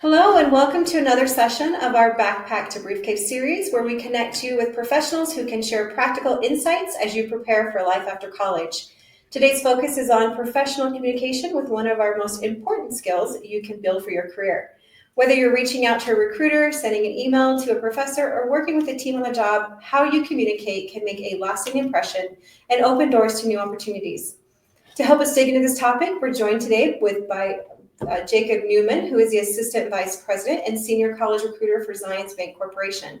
Hello, and welcome to another session of our Backpack to Briefcase series, where we connect you with professionals who can share practical insights as you prepare for life after college. Today's focus is on professional communication with one of our most important skills you can build for your career. Whether you're reaching out to a recruiter, sending an email to a professor, or working with a team on the job, how you communicate can make a lasting impression and open doors to new opportunities. To help us dig into this topic, we're joined today by Jacob Newman, who is the Assistant Vice President and Senior College Recruiter for Zions Bank Corporation.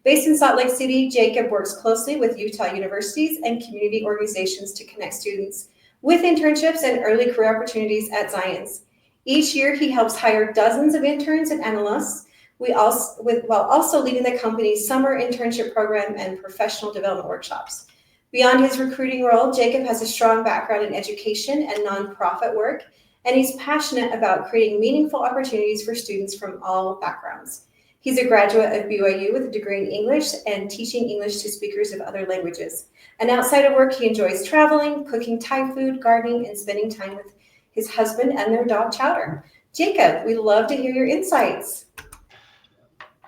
Based in Salt Lake City, Jacob works closely with Utah universities and community organizations to connect students with internships and early career opportunities at Zions. Each year, he helps hire dozens of interns and analysts, while also leading the company's summer internship program and professional development workshops. Beyond his recruiting role, Jacob has a strong background in education and nonprofit work, and he's passionate about creating meaningful opportunities for students from all backgrounds. He's a graduate of BYU with a degree in English and teaching English to speakers of other languages. And outside of work, he enjoys traveling, cooking Thai food, gardening, and spending time with his husband and their dog Chowder. Jacob, we'd love to hear your insights.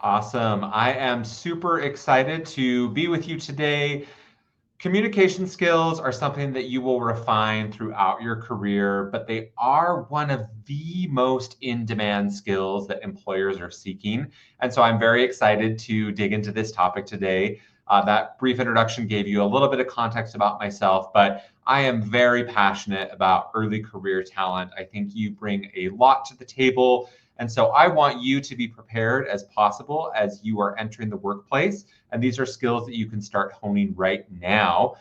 Awesome. I am super excited to be with you today. Communication skills are something that you will refine throughout your career, but they are one of the most in-demand skills that employers are seeking. And so I'm very excited to dig into this topic today. That brief introduction gave you a little bit of context about myself, but I am very passionate about early career talent. I think you bring a lot to the table. And so I want you to be prepared as possible as you are entering the workplace. And these are skills that you can start honing right now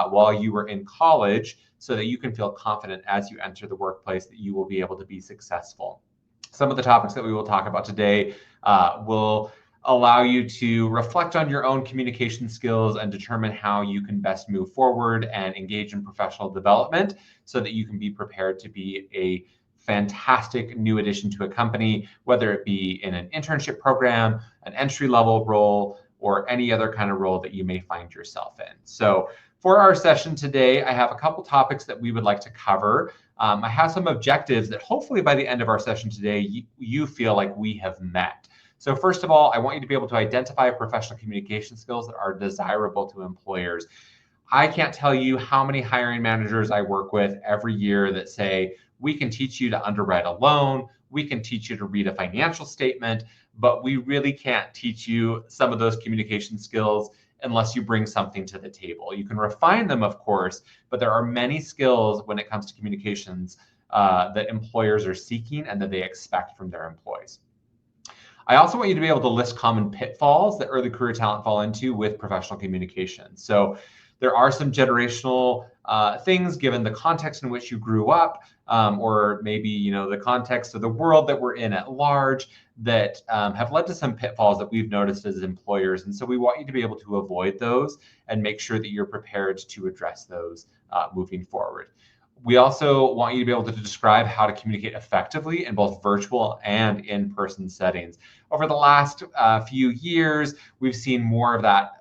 while you are in college so that you can feel confident as you enter the workplace that you will be able to be successful. Some of the topics that we will talk about today will allow you to reflect on your own communication skills and determine how you can best move forward and engage in professional development so that you can be prepared to be a fantastic new addition to a company, whether it be in an internship program, an entry-level role, or any other kind of role that you may find yourself in. So for our session today, I have a couple topics that we would like to cover. I have some objectives that hopefully by the end of our session today, you feel like we have met. So first of all, I want you to be able to identify professional communication skills that are desirable to employers. I can't tell you how many hiring managers I work with every year that say, we can teach you to underwrite a loan, we can teach you to read a financial statement, but we really can't teach you some of those communication skills unless you bring something to the table. You can refine them, of course, but there are many skills when it comes to communications that employers are seeking and that they expect from their employees. I also want you to be able to list common pitfalls that early career talent fall into with professional communication. So there are some generational things given the context in which you grew up, or maybe the context of the world that we're in at large that have led to some pitfalls that we've noticed as employers. And so we want you to be able to avoid those and make sure that you're prepared to address those moving forward. We also want you to be able to describe how to communicate effectively in both virtual and in-person settings. Over the last few years, we've seen more of that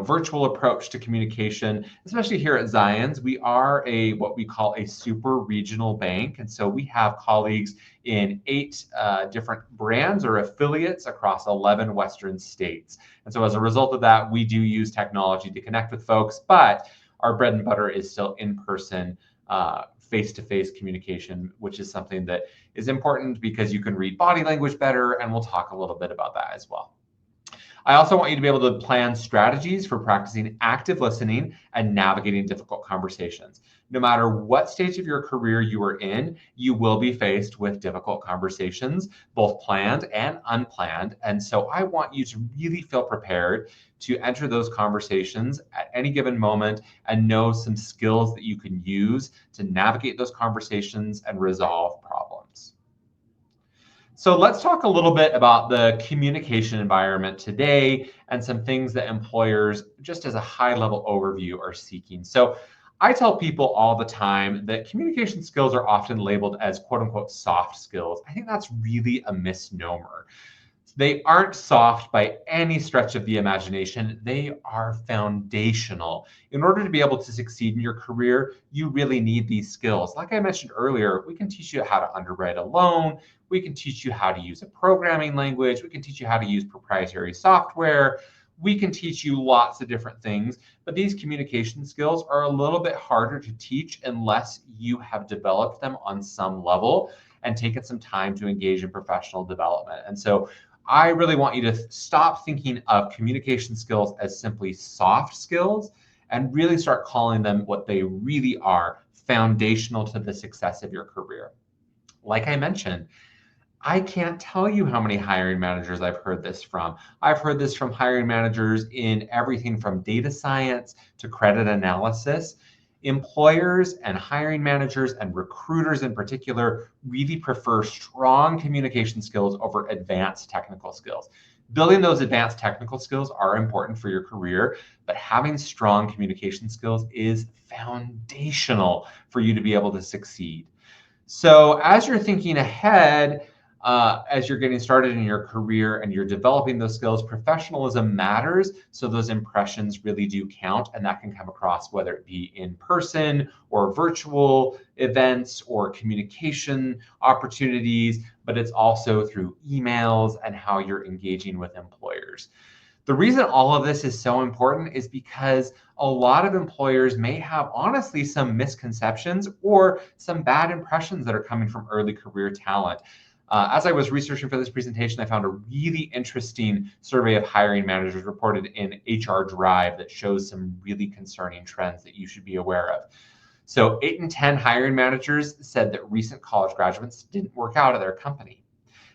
virtual approach to communication, especially here at Zions. We are what we call a super regional bank. And so we have colleagues in 8 different brands or affiliates across 11 Western states. And so as a result of that, we do use technology to connect with folks, but our bread and butter is still in-person, face-to-face communication, which is something that is important because you can read body language better, and we'll talk a little bit about that as well. I also want you to be able to plan strategies for practicing active listening and navigating difficult conversations. No matter what stage of your career you are in, you will be faced with difficult conversations, both planned and unplanned. And so I want you to really feel prepared to enter those conversations at any given moment and know some skills that you can use to navigate those conversations and resolve problems. So let's talk a little bit about the communication environment today and some things that employers, just as a high-level overview, are seeking. So I tell people all the time that communication skills are often labeled as quote-unquote soft skills. I think that's really a misnomer. They aren't soft by any stretch of the imagination. They are foundational. In order to be able to succeed in your career, you really need these skills. Like I mentioned earlier, we can teach you how to underwrite a loan. We can teach you how to use a programming language. We can teach you how to use proprietary software. We can teach you lots of different things, but these communication skills are a little bit harder to teach unless you have developed them on some level and taken some time to engage in professional development. And so I really want you to stop thinking of communication skills as simply soft skills and really start calling them what they really are, foundational to the success of your career. Like I mentioned, I can't tell you how many hiring managers I've heard this from. I've heard this from hiring managers in everything from data science to credit analysis. Employers and hiring managers and recruiters in particular really prefer strong communication skills over advanced technical skills. Building those advanced technical skills are important for your career, but having strong communication skills is foundational for you to be able to succeed. So, as you're thinking ahead, as you're getting started in your career and you're developing those skills, professionalism matters. So, those impressions really do count, and that can come across whether it be in person or virtual events or communication opportunities, but it's also through emails and how you're engaging with employers. The reason all of this is so important is because a lot of employers may have honestly some misconceptions or some bad impressions that are coming from early career talent. As I was researching for this presentation, I found a really interesting survey of hiring managers reported in HR Drive that shows some really concerning trends that you should be aware of. So 8 in 10 hiring managers said that recent college graduates didn't work out at their company.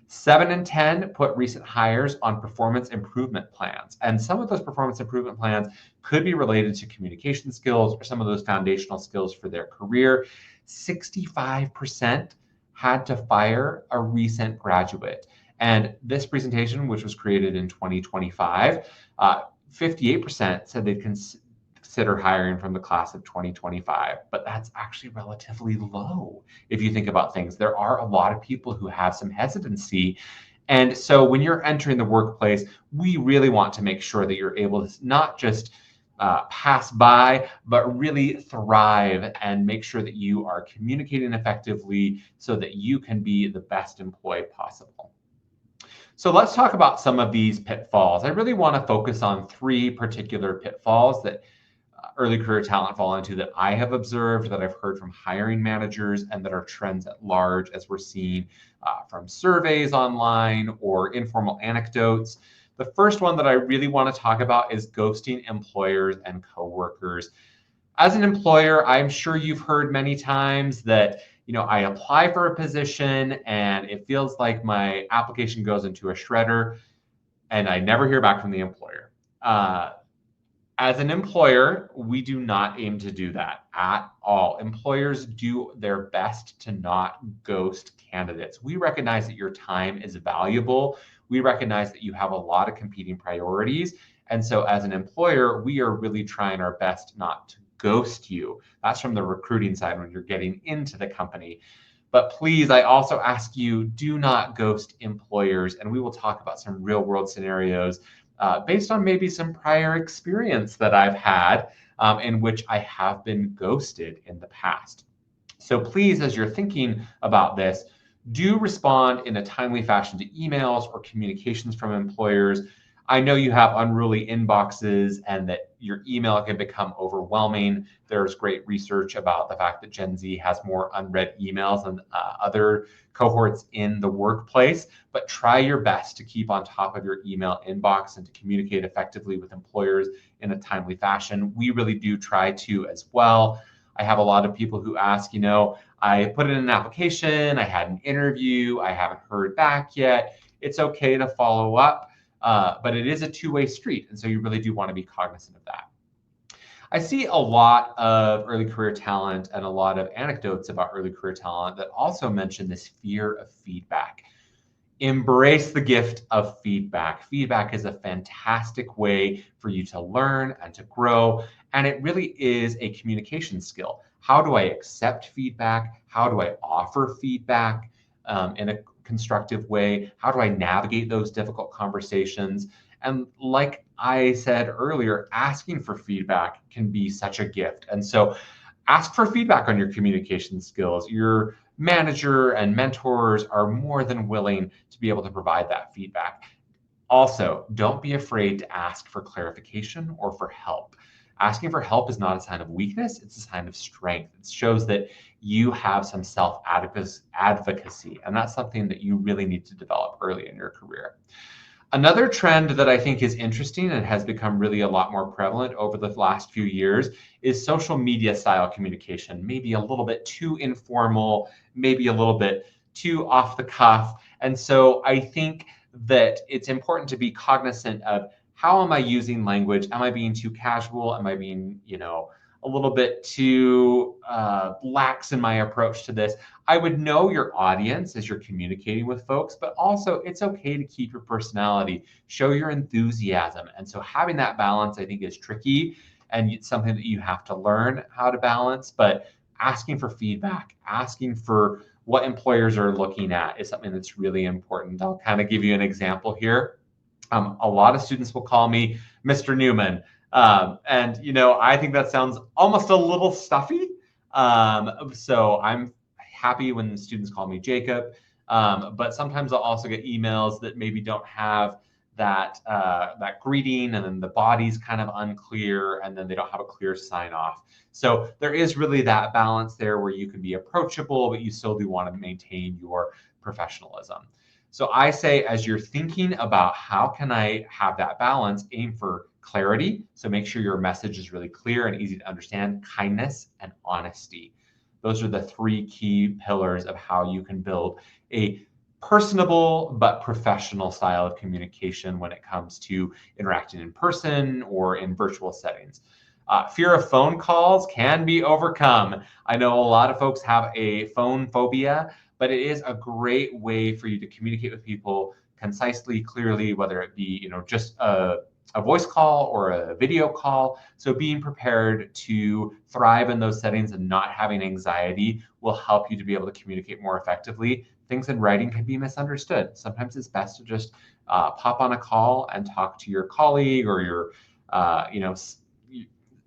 7 in 10 put recent hires on performance improvement plans. And some of those performance improvement plans could be related to communication skills or some of those foundational skills for their career. 65% had to fire a recent graduate. And this presentation, which was created in 2025, 58% said they'd consider hiring from the class of 2025, but that's actually relatively low if you think about things. There are a lot of people who have some hesitancy. And so when you're entering the workplace, we really want to make sure that you're able to not just pass by, but really thrive and make sure that you are communicating effectively so that you can be the best employee possible. So let's talk about some of these pitfalls. I really want to focus on 3 particular pitfalls that early career talent fall into that I have observed, that I've heard from hiring managers, and that are trends at large as we're seeing from surveys online or informal anecdotes. The first one that I really want to talk about is ghosting employers and coworkers. As an employer, I'm sure you've heard many times that, I apply for a position and it feels like my application goes into a shredder and I never hear back from the employer. As an employer, we do not aim to do that at all. Employers do their best to not ghost candidates. We recognize that your time is valuable. We recognize that you have a lot of competing priorities. And so as an employer, we are really trying our best not to ghost you. That's from the recruiting side when you're getting into the company. But please, I also ask you, do not ghost employers. And we will talk about some real world scenarios based on maybe some prior experience that I've had in which I have been ghosted in the past. So please, as you're thinking about this, do respond in a timely fashion to emails or communications from employers. I know you have unruly inboxes and that your email can become overwhelming. There's great research about the fact that Gen Z has more unread emails than other cohorts in the workplace, but try your best to keep on top of your email inbox and to communicate effectively with employers in a timely fashion. We really do try to as well. I have a lot of people who ask, I put in an application, I had an interview, I haven't heard back yet. It's okay to follow up. But it is a two-way street. And so you really do want to be cognizant of that. I see a lot of early career talent and a lot of anecdotes about early career talent that also mention this fear of feedback. Embrace the gift of feedback. Feedback is a fantastic way for you to learn and to grow. And it really is a communication skill. How do I accept feedback? How do I offer feedback in a constructive way? How do I navigate those difficult conversations? And like I said earlier, asking for feedback can be such a gift. And so ask for feedback on your communication skills. Your manager and mentors are more than willing to be able to provide that feedback. Also, don't be afraid to ask for clarification or for help. Asking for help is not a sign of weakness, it's a sign of strength. It shows that you have some self advocacy, and that's something that you really need to develop early in your career. Another trend that I think is interesting and has become really a lot more prevalent over the last few years is social media style communication, maybe a little bit too informal, maybe a little bit too off the cuff. And so I think that it's important to be cognizant of how am I using language? Am I being too casual? Am I being, a little bit too lax in my approach to this? I would know your audience as you're communicating with folks, but also it's okay to keep your personality, show your enthusiasm. And so having that balance, I think, is tricky and it's something that you have to learn how to balance. But asking for feedback, asking for what employers are looking at is something that's really important. I'll kind of give you an example here. A lot of students will call me Mr. Newman. I think that sounds almost a little stuffy. So I'm happy when students call me Jacob. But sometimes I'll also get emails that maybe don't have that greeting, and then the body's kind of unclear, and then they don't have a clear sign off. So there is really that balance there where you can be approachable, but you still do want to maintain your professionalism. So I say, as you're thinking about how can I have that balance, aim for clarity. So make sure your message is really clear and easy to understand, kindness, and honesty. Those are the three key pillars of how you can build a personable but professional style of communication when it comes to interacting in person or in virtual settings. Fear of phone calls can be overcome. I know a lot of folks have a phone phobia, but it is a great way for you to communicate with people concisely, clearly, whether it be, just a voice call or a video call. So being prepared to thrive in those settings and not having anxiety will help you to be able to communicate more effectively. Things in writing can be misunderstood. Sometimes it's best to just pop on a call and talk to your colleague or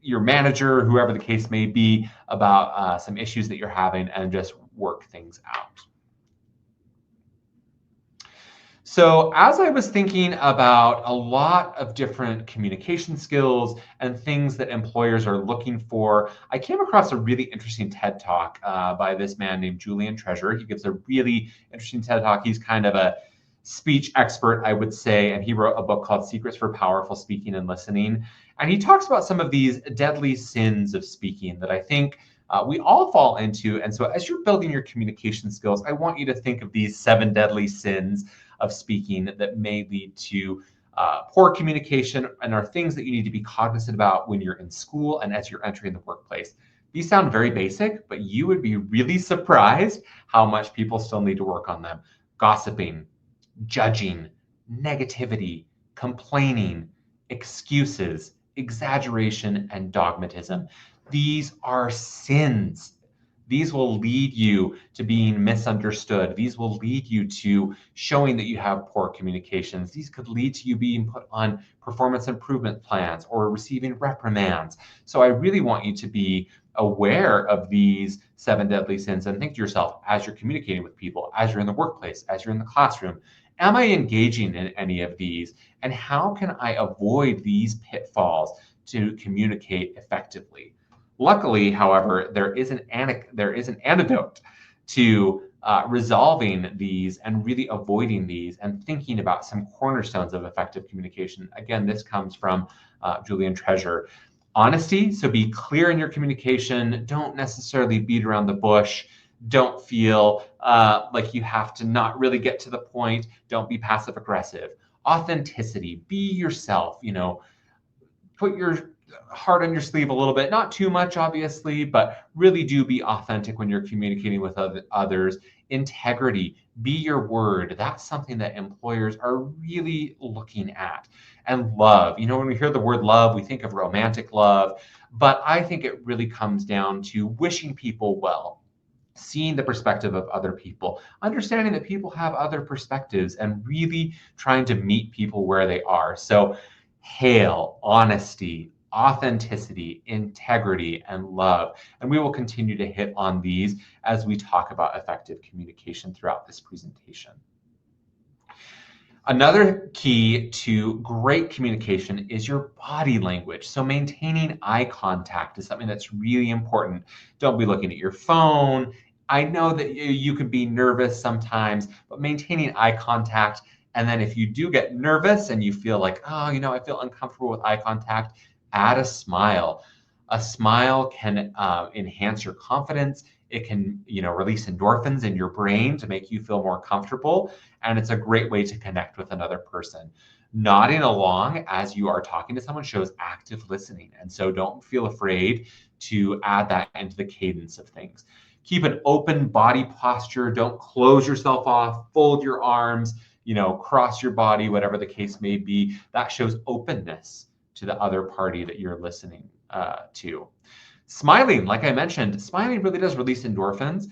your manager, whoever the case may be, about some issues that you're having and just work things out. So as I was thinking about a lot of different communication skills and things that employers are looking for, I came across a really interesting TED Talk by this man named Julian Treasure. He gives a really interesting TED Talk. He's kind of a speech expert, I would say, and he wrote a book called Secrets for Powerful Speaking and Listening. And he talks about some of these deadly sins of speaking that I think we all fall into. And so as you're building your communication skills, I want you to think of these 7 deadly sins of speaking that may lead to poor communication and are things that you need to be cognizant about when you're in school and as you're entering the workplace. These sound very basic, but you would be really surprised how much people still need to work on them. Gossiping, judging, negativity, complaining, excuses, exaggeration, and dogmatism. These are sins. These will lead you to being misunderstood. These will lead you to showing that you have poor communications. These could lead to you being put on performance improvement plans or receiving reprimands. So I really want you to be aware of these 7 deadly sins and think to yourself, as you're communicating with people, as you're in the workplace, as you're in the classroom, am I engaging in any of these? And how can I avoid these pitfalls to communicate effectively? Luckily, however, there is an antidote to resolving these and really avoiding these and thinking about some cornerstones of effective communication. Again, this comes from Julian Treasure. Honesty, so be clear in your communication. Don't necessarily beat around the bush. Don't feel like you have to not really get to the point. Don't be passive aggressive. Authenticity, be yourself, put your heart on your sleeve a little bit, not too much, obviously, but really do be authentic when you're communicating with others. Integrity, be your word. That's something that employers are really looking at. And love, when we hear the word love, we think of romantic love, but I think it really comes down to wishing people well, seeing the perspective of other people, understanding that people have other perspectives, and really trying to meet people where they are. So hail, honesty, authenticity, integrity, and love. And we will continue to hit on these as we talk about effective communication throughout this presentation. Another key to great communication is your body language. So maintaining eye contact is something that's really important. Don't be looking at your phone. I know that you can be nervous sometimes, but maintaining eye contact. And then if you do get nervous and you feel like, oh, I feel uncomfortable with eye contact, add a smile. A smile can enhance your confidence. It can, release endorphins in your brain to make you feel more comfortable. And it's a great way to connect with another person. Nodding along as you are talking to someone shows active listening. And so don't feel afraid to add that into the cadence of things. Keep an open body posture. Don't close yourself off, fold your arms, cross your body, whatever the case may be. That shows openness to the other party that you're listening to. Smiling, like I mentioned, smiling really does release endorphins.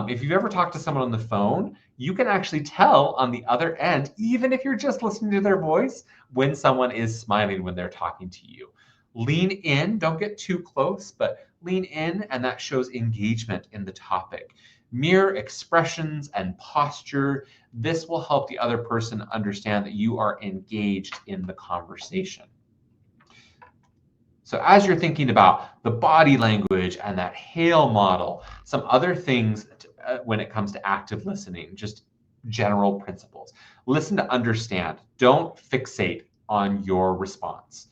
If you've ever talked to someone on the phone, you can actually tell on the other end, even if you're just listening to their voice, when someone is smiling when they're talking to you. Lean in, don't get too close, but lean in, and that shows engagement in the topic. Mirror expressions and posture. This will help the other person understand that you are engaged in the conversation. So as you're thinking about the body language and that hail model, some other things when it comes to active listening, just general principles. Listen to understand. Don't fixate on your response.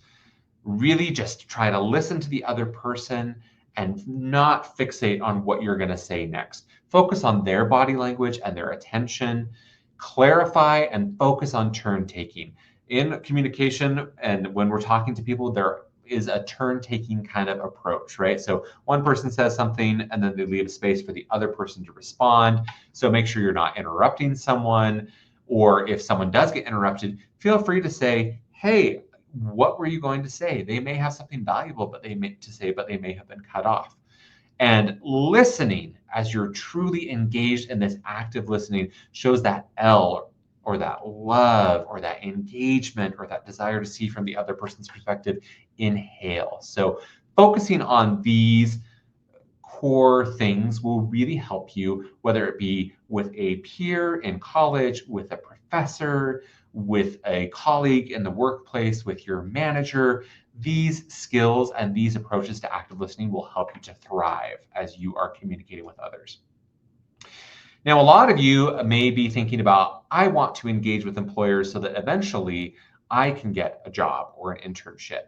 Really just try to listen to the other person and not fixate on what you're going to say next. Focus on their body language and their attention. Clarify and focus on turn taking. In communication and when we're talking to people, there is a turn-taking kind of approach, right? So one person says something and then they leave a space for the other person to respond. So make sure you're not interrupting someone, or if someone does get interrupted, feel free to say, hey, what were you going to say? They may have something valuable but they may have been cut off. And listening, as you're truly engaged in this active listening, shows that L, or that love, or that engagement, or that desire to see from the other person's perspective. Inhale. So focusing on these core things will really help you, whether it be with a peer in college, with a professor, with a colleague in the workplace, with your manager. These skills and these approaches to active listening will help you to thrive as you are communicating with others. Now, a lot of you may be thinking about, I want to engage with employers so that eventually I can get a job or an internship.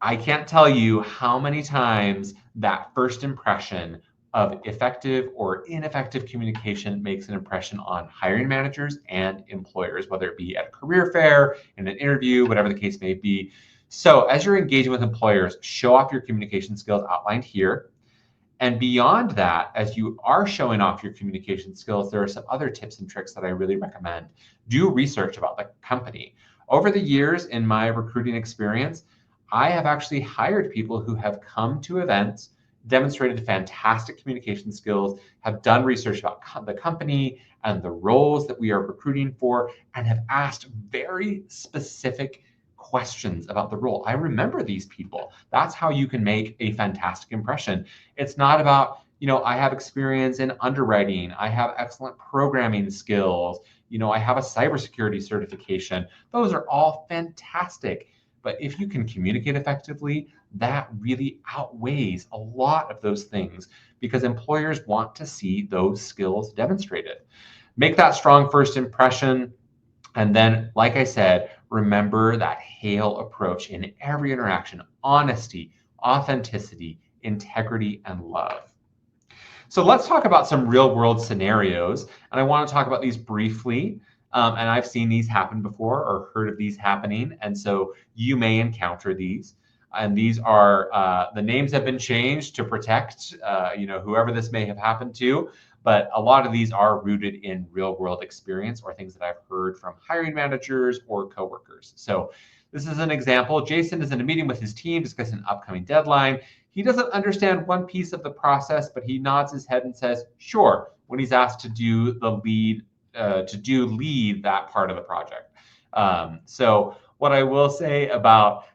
I can't tell you how many times that first impression of effective or ineffective communication makes an impression on hiring managers and employers, whether it be at a career fair, in an interview, whatever the case may be. So as you're engaging with employers, show off your communication skills outlined here. And beyond that, as you are showing off your communication skills, there are some other tips and tricks that I really recommend. Do research about the company. Over the years in my recruiting experience, I have actually hired people who have come to events, demonstrated fantastic communication skills, have done research about the company and the roles that we are recruiting for, and have asked very specific questions about the role. I remember these people. That's how you can make a fantastic impression. It's not about, I have experience in underwriting, I have excellent programming skills, I have a cybersecurity certification. Those are all fantastic. But if you can communicate effectively, that really outweighs a lot of those things because employers want to see those skills demonstrated. Make that strong first impression. And then, like I said, remember that hail approach in every interaction: honesty, authenticity, integrity, and love. So let's talk about some real world scenarios. And I want to talk about these briefly. And I've seen these happen before or heard of these happening. And so you may encounter these. And these are, the names have been changed to protect, whoever this may have happened to. But a lot of these are rooted in real world experience or things that I've heard from hiring managers or coworkers. So this is an example. Jason is in a meeting with his team discussing an upcoming deadline. He doesn't understand one piece of the process, but he nods his head and says, sure, when he's asked to do lead that part of the project. So what I will say about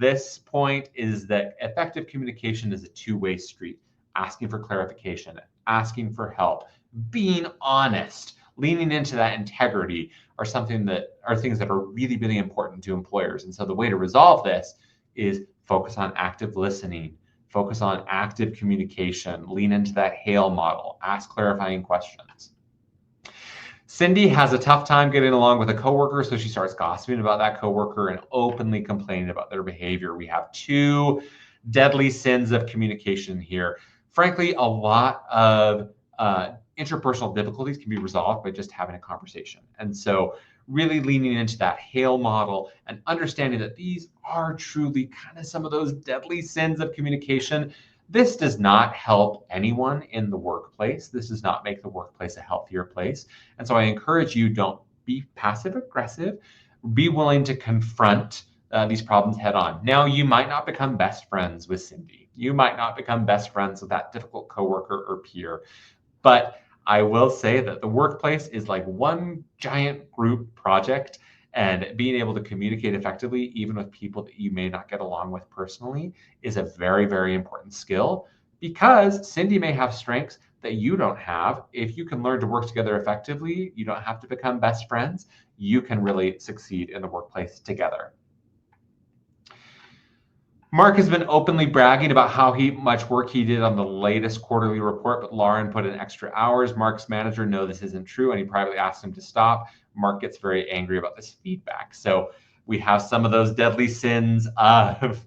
this point is that effective communication is a two-way street. Asking for clarification, asking for help, being honest, leaning into that integrity are things that are really, really important to employers. And so the way to resolve this is focus on active listening, focus on active communication, lean into that HAIL model, ask clarifying questions. Cindy has a tough time getting along with a coworker, so she starts gossiping about that coworker and openly complaining about their behavior. We have two deadly sins of communication here. Frankly, a lot of interpersonal difficulties can be resolved by just having a conversation. And so really leaning into that HAIL model and understanding that these are truly kind of some of those deadly sins of communication. This does not help anyone in the workplace. This does not make the workplace a healthier place. And so I encourage you, don't be passive aggressive. Be willing to confront these problems head on. Now, you might not become best friends with Cindy. You might not become best friends with that difficult coworker or peer. But I will say that the workplace is like one giant group project, and being able to communicate effectively, even with people that you may not get along with personally, is a very, very important skill, because Cindy may have strengths that you don't have. If you can learn to work together effectively, you don't have to become best friends. You can really succeed in the workplace together. Mark has been openly bragging about how much work he did on the latest quarterly report, but Lauren put in extra hours. Mark's manager knows this isn't true, and he privately asked him to stop. Mark gets very angry about this feedback. So we have some of those deadly sins of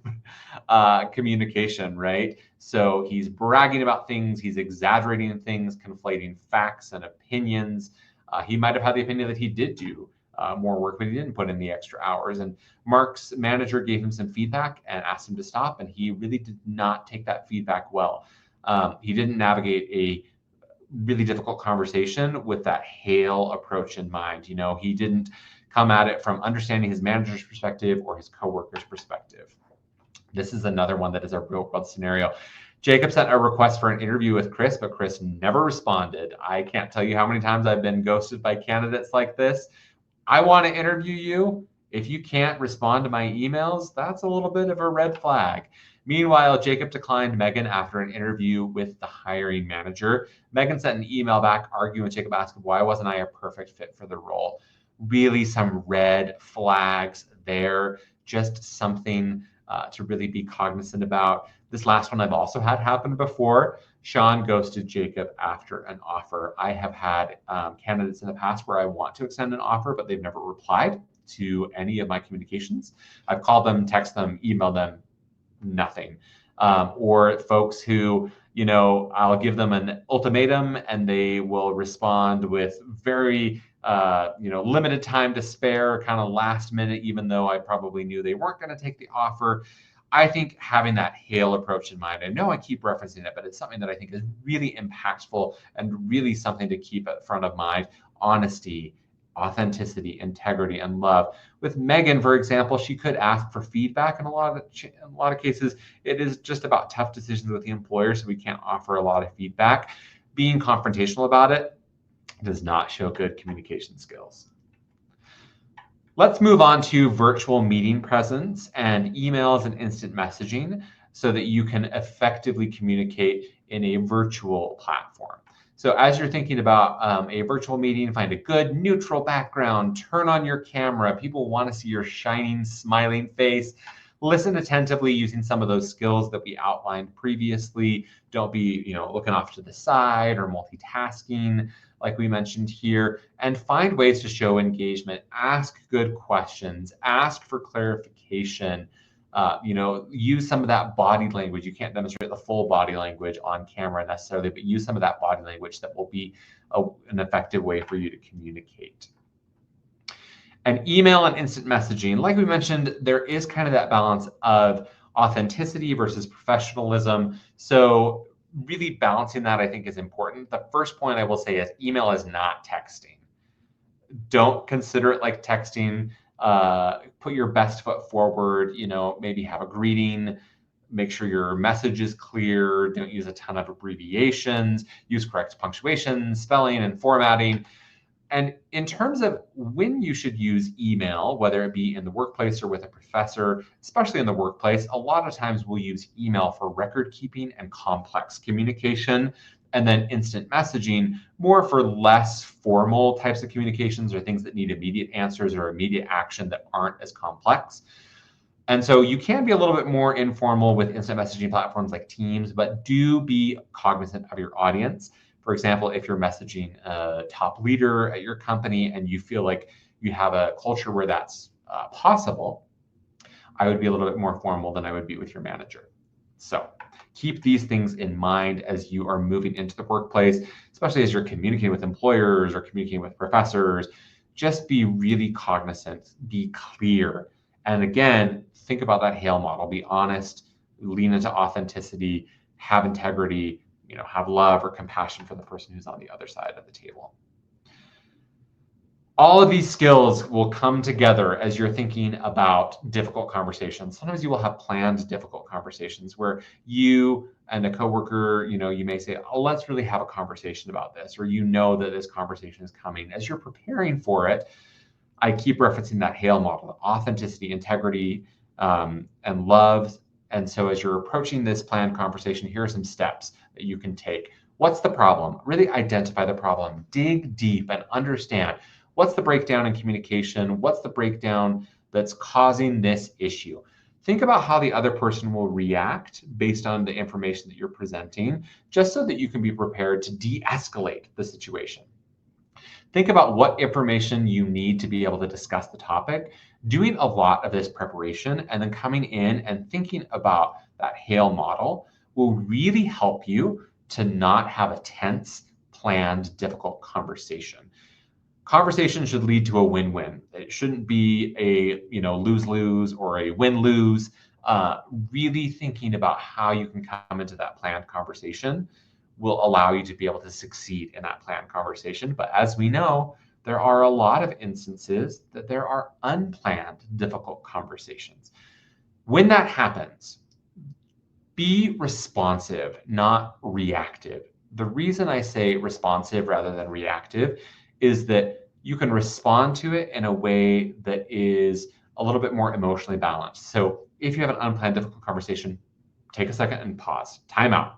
communication, right? So he's bragging about things, he's exaggerating things, conflating facts and opinions. He might have had the opinion that he did do more work, but he didn't put in the extra hours. And Mark's manager gave him some feedback and asked him to stop, and he really did not take that feedback well. He didn't navigate a really difficult conversation with that HAIL approach in mind. He didn't come at it from understanding his manager's perspective or his coworker's perspective. This is another one that is a real world scenario. Jacob sent a request for an interview with Chris, but Chris never responded. I can't tell you how many times I've been ghosted by candidates like this. I want to interview you. If you can't respond to my emails, that's a little bit of a red flag. Meanwhile, Jacob declined Megan after an interview with the hiring manager. Megan sent an email back arguing with Jacob, asking why wasn't I a perfect fit for the role? Really some red flags there, just something to really be cognizant about. This last one I've also had happen before. Sean ghosted Jacob after an offer. I have had candidates in the past where I want to extend an offer, but they've never replied to any of my communications. I've called them, text them, emailed them, nothing. Or folks who, I'll give them an ultimatum and they will respond with very, limited time to spare, kind of last minute, even though I probably knew they weren't going to take the offer. I think having that HAIL approach in mind, I know I keep referencing it, but it's something that I think is really impactful and really something to keep at front of mind. Honesty, authenticity, integrity, and love. With Megan, for example, she could ask for feedback. In a lot of cases, it is just about tough decisions with the employer, so we can't offer a lot of feedback. Being confrontational about it does not show good communication skills. Let's move on to virtual meeting presence and emails and instant messaging so that you can effectively communicate in a virtual platform. So as you're thinking about a virtual meeting, find a good neutral background, turn on your camera. People want to see your shining, smiling face. Listen attentively using some of those skills that we outlined previously. Don't be, looking off to the side or multitasking like we mentioned here, and find ways to show engagement. Ask good questions, ask for clarification. Use some of that body language. You can't demonstrate the full body language on camera necessarily, but use some of that body language that will be an effective way for you to communicate. And email and instant messaging, like we mentioned, there is kind of that balance of authenticity versus professionalism. So really balancing that, I think, is important. The first point I will say is email is not texting. Don't consider it like texting. Put your best foot forward, maybe have a greeting, make sure your message is clear. Don't use a ton of abbreviations. Use correct punctuation, spelling, and formatting. And in terms of when you should use email, whether it be in the workplace or with a professor, especially in the workplace, a lot of times we'll use email for record keeping and complex communication, and then instant messaging more for less formal types of communications or things that need immediate answers or immediate action that aren't as complex. And so you can be a little bit more informal with instant messaging platforms like Teams, but do be cognizant of your audience. For example, if you're messaging a top leader at your company and you feel like you have a culture where that's possible, I would be a little bit more formal than I would be with your manager. So keep these things in mind as you are moving into the workplace, especially as you're communicating with employers or communicating with professors. Just be really cognizant, be clear. And again, think about that HAIL model. Be honest, lean into authenticity, have integrity, have love or compassion for the person who's on the other side of the table. All of these skills will come together as you're thinking about difficult conversations. Sometimes you will have planned difficult conversations where you and a coworker, you may say, oh, let's really have a conversation about this, or that this conversation is coming. As you're preparing for it, I keep referencing that HAIL model: authenticity, integrity, and love. And so as you're approaching this planned conversation, here are some steps that you can take. What's the problem? Really identify the problem. Dig deep and understand what's the breakdown in communication. What's the breakdown that's causing this issue? Think about how the other person will react based on the information that you're presenting, just so that you can be prepared to de-escalate the situation. Think about what information you need to be able to discuss the topic. Doing a lot of this preparation and then coming in and thinking about that HAIL model will really help you to not have a tense, planned, difficult conversation. Conversation should lead to a win-win. It shouldn't be a lose-lose or a win-lose. Really thinking about how you can come into that planned conversation will allow you to be able to succeed in that planned conversation. But as we know, there are a lot of instances that there are unplanned, difficult conversations. When that happens, be responsive, not reactive. The reason I say responsive rather than reactive is that you can respond to it in a way that is a little bit more emotionally balanced. So if you have an unplanned, difficult conversation, take a second and pause, time out.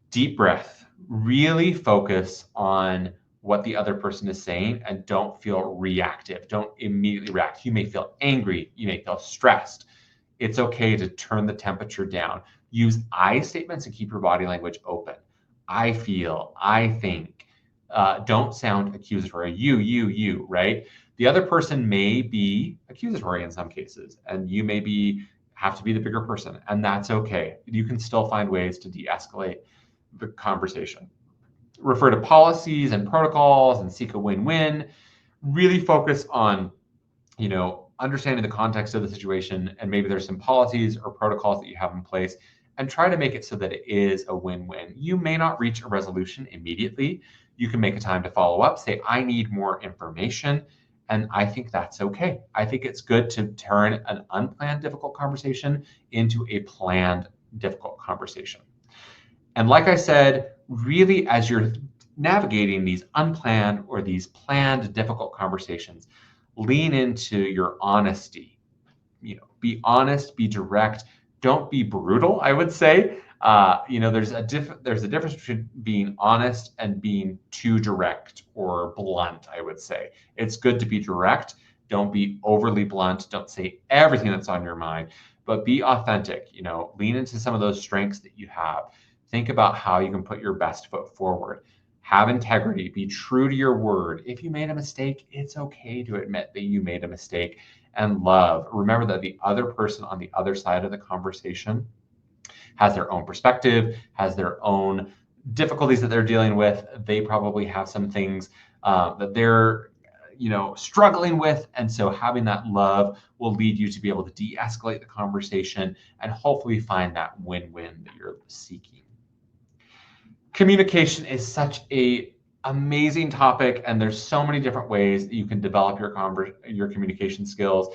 Deep breath, really focus on what the other person is saying and don't feel reactive. Don't immediately react. You may feel angry. You may feel stressed. It's okay to turn the temperature down. Use I statements and keep your body language open. I feel, I think. Don't sound accusatory. You, right? The other person may be accusatory in some cases, and you may have to be the bigger person, and that's okay. You can still find ways to de-escalate the conversation. Refer to policies and protocols and seek a win-win. Really focus on, understanding the context of the situation, and maybe there's some policies or protocols that you have in place, and try to make it so that it is a win-win. You may not reach a resolution immediately. You can make a time to follow up, say, I need more information. And I think that's okay. I think it's good to turn an unplanned difficult conversation into a planned difficult conversation. And like I said, really, as you're navigating these unplanned or these planned difficult conversations, lean into your honesty. Be honest, be direct. Don't be brutal, I would say. There's a difference between being honest and being too direct or blunt, I would say. It's good to be direct. Don't be overly blunt. Don't say everything that's on your mind, but be authentic. Lean into some of those strengths that you have. Think about how you can put your best foot forward. Have integrity. Be true to your word. If you made a mistake, it's okay to admit that you made a mistake. And love. Remember that the other person on the other side of the conversation has their own perspective, has their own difficulties that they're dealing with. They probably have some things that they're struggling with. And so having that love will lead you to be able to de-escalate the conversation and hopefully find that win-win that you're seeking. Communication is such an amazing topic, and there's so many different ways that you can develop your communication skills.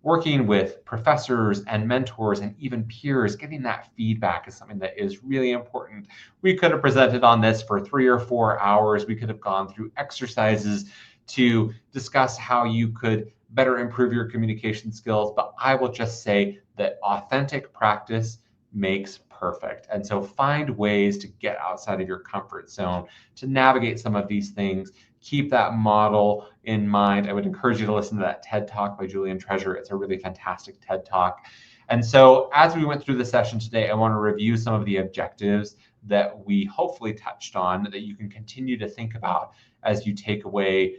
working with professors and mentors and even peers, getting that feedback is something that is really important. We could have presented on this for 3 or 4 hours. We could have gone through exercises to discuss how you could better improve your communication skills, but I will just say that authentic practice makes perfect. And so find ways to get outside of your comfort zone, to navigate some of these things. Keep that model in mind. I would encourage you to listen to that TED Talk by Julian Treasure. It's a really fantastic TED Talk. And so as we went through the session today, I want to review some of the objectives that we hopefully touched on that you can continue to think about as you take away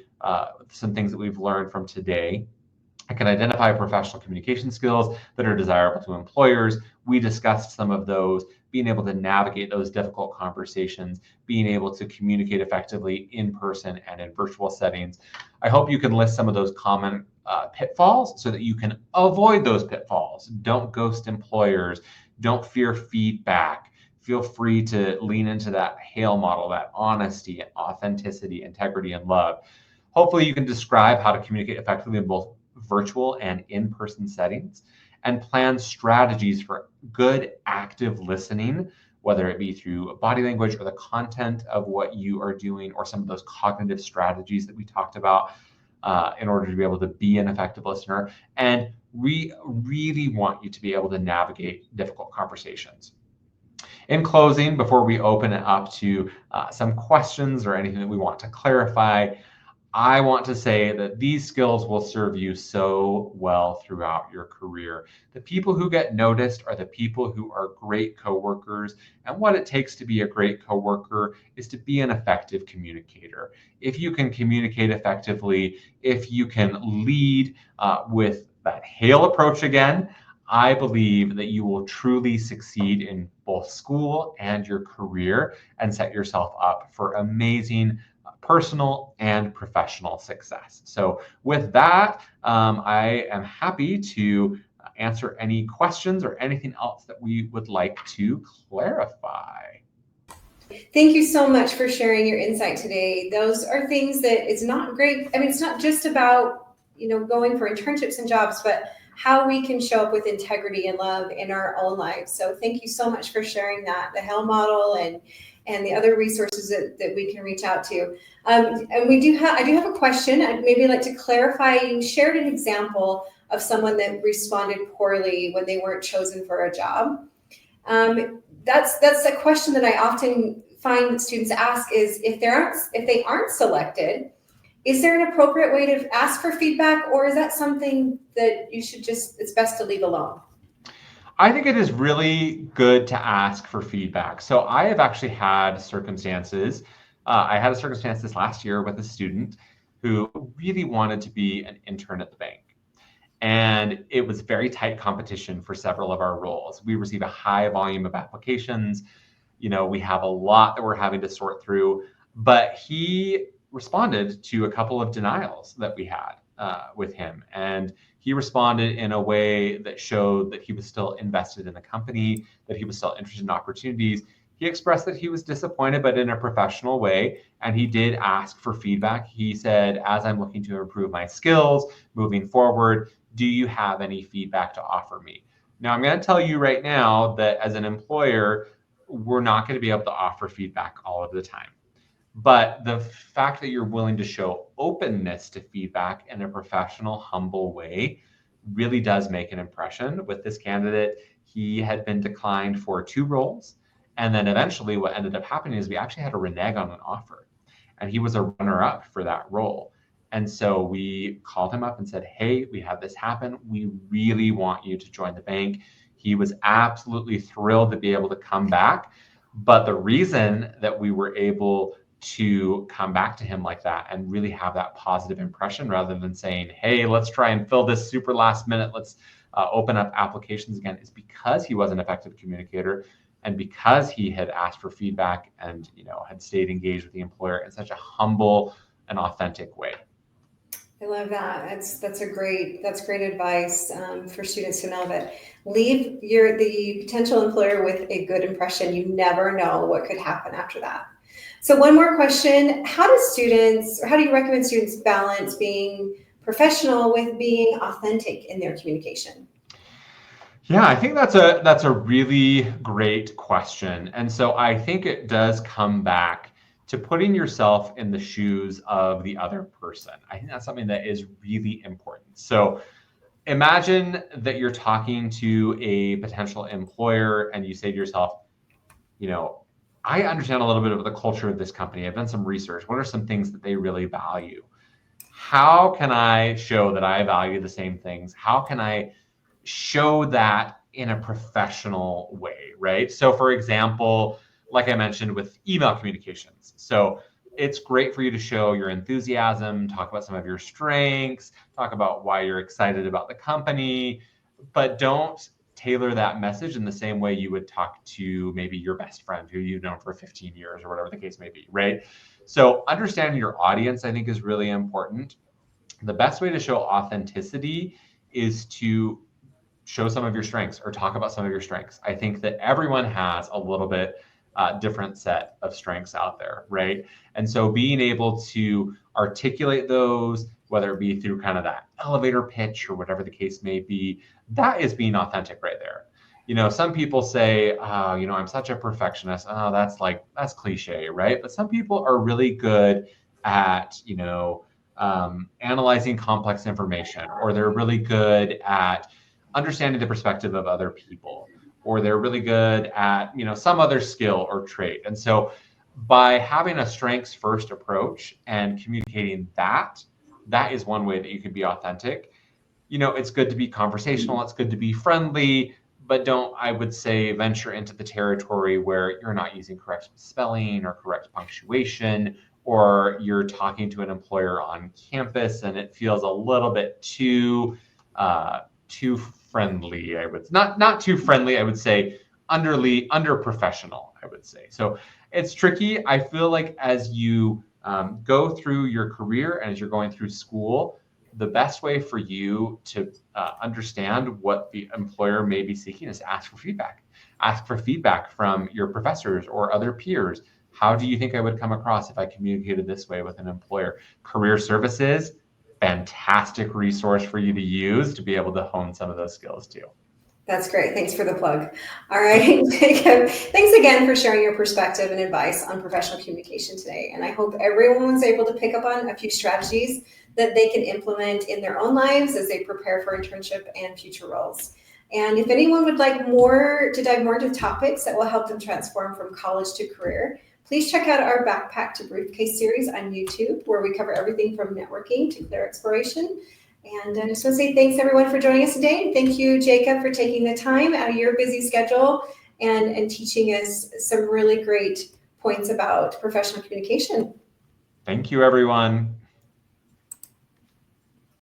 some things that we've learned from today. I can identify professional communication skills that are desirable to employers. We discussed some of those, being able to navigate those difficult conversations, being able to communicate effectively in person and in virtual settings. I hope you can list some of those common pitfalls so that you can avoid those pitfalls. Don't ghost employers. Don't fear feedback. Feel free to lean into that HAIL model, that honesty, authenticity, integrity, and love. Hopefully you can describe how to communicate effectively in both virtual and in-person settings, and plan strategies for good active listening, whether it be through body language or the content of what you are doing, or some of those cognitive strategies that we talked about in order to be able to be an effective listener. And we really want you to be able to navigate difficult conversations. In closing, before we open it up to some questions or anything that we want to clarify, I want to say that these skills will serve you so well throughout your career. The people who get noticed are the people who are great coworkers, and what it takes to be a great coworker is to be an effective communicator. If you can communicate effectively, if you can lead with that HAIL approach again, I believe that you will truly succeed in both school and your career and set yourself up for amazing personal and professional success. So with that, I am happy to answer any questions or anything else that we would like to clarify. Thank you so much for sharing your insight today. Those are things that it's not great. I mean, it's not just about, going for internships and jobs, but how we can show up with integrity and love in our own lives. So thank you so much for sharing that, the HELL model and the other resources that we can reach out to. And I do have a question. I'd maybe like to clarify. You shared an example of someone that responded poorly when they weren't chosen for a job. That's a question that I often find that students ask is if they aren't selected, is there an appropriate way to ask for feedback, or is that something that it's best to leave alone? I think it is really good to ask for feedback. So I have actually had circumstances. I had a circumstance this last year with a student who really wanted to be an intern at the bank. And it was very tight competition for several of our roles. We receive a high volume of applications. We have a lot that we're having to sort through, but he responded to a couple of denials that we had with him. And he responded in a way that showed that he was still invested in the company, that he was still interested in opportunities. He expressed that he was disappointed, but in a professional way. And he did ask for feedback. He said, as I'm looking to improve my skills moving forward, do you have any feedback to offer me? Now, I'm going to tell you right now that as an employer, we're not going to be able to offer feedback all of the time. But the fact that you're willing to show openness to feedback in a professional, humble way really does make an impression. With this candidate, he had been declined for 2 roles. And then eventually what ended up happening is we actually had to renege on an offer. And he was a runner-up for that role. And so we called him up and said, hey, we had this happen. We really want you to join the bank. He was absolutely thrilled to be able to come back. But the reason that we were able to come back to him like that and really have that positive impression rather than saying, hey, let's try and fill this super last minute, let's open up applications again, is because he was an effective communicator and because he had asked for feedback and had stayed engaged with the employer in such a humble and authentic way. I love that. That's great advice for students to know that leave the potential employer with a good impression. You never know what could happen after that. So one more question: how do you recommend students balance being professional with being authentic in their communication? Yeah, I think that's a really great question. And so I think it does come back to putting yourself in the shoes of the other person. I think that's something that is really important. So imagine that you're talking to a potential employer and you say to yourself, I understand a little bit of the culture of this company. I've done some research. What are some things that they really value? How can I show that I value the same things? How can I show that in a professional way, right? So for example, like I mentioned with email communications. So it's great for you to show your enthusiasm, talk about some of your strengths, talk about why you're excited about the company, but don't tailor that message in the same way you would talk to maybe your best friend who you've known for 15 years or whatever the case may be, right? So understanding your audience, I think, is really important. The best way to show authenticity is to show some of your strengths or talk about some of your strengths. I think that everyone has a little bit different set of strengths out there, right? And so being able to articulate those, whether it be through kind of that elevator pitch or whatever the case may be, that is being authentic right there. Some people say, oh, I'm such a perfectionist. Oh, that's cliche, right? But some people are really good at, analyzing complex information, or they're really good at understanding the perspective of other people, or they're really good at some other skill or trait. And so by having a strengths first approach and communicating that is one way that you can be authentic. It's good to be conversational, it's good to be friendly, but don't, I would say, venture into the territory where you're not using correct spelling or correct punctuation, or you're talking to an employer on campus and it feels a little bit too friendly. I would not too friendly. I would say under professional. I would say so. It's tricky. I feel like as you go through your career and as you're going through school, the best way for you to understand what the employer may be seeking is ask for feedback. Ask for feedback from your professors or other peers. How do you think I would come across if I communicated this way with an employer? Career services, fantastic resource for you to use to be able to hone some of those skills too. That's great. Thanks for the plug. All right, Jacob, thanks again for sharing your perspective and advice on professional communication today. And I hope everyone was able to pick up on a few strategies that they can implement in their own lives as they prepare for internship and future roles. And if anyone would like to dive more into topics that will help them transform from college to career, please check out our Backpack to Briefcase series on YouTube, where we cover everything from networking to career exploration. And I just want to say thanks, everyone, for joining us today. And thank you, Jacob, for taking the time out of your busy schedule and teaching us some really great points about professional communication. Thank you, everyone.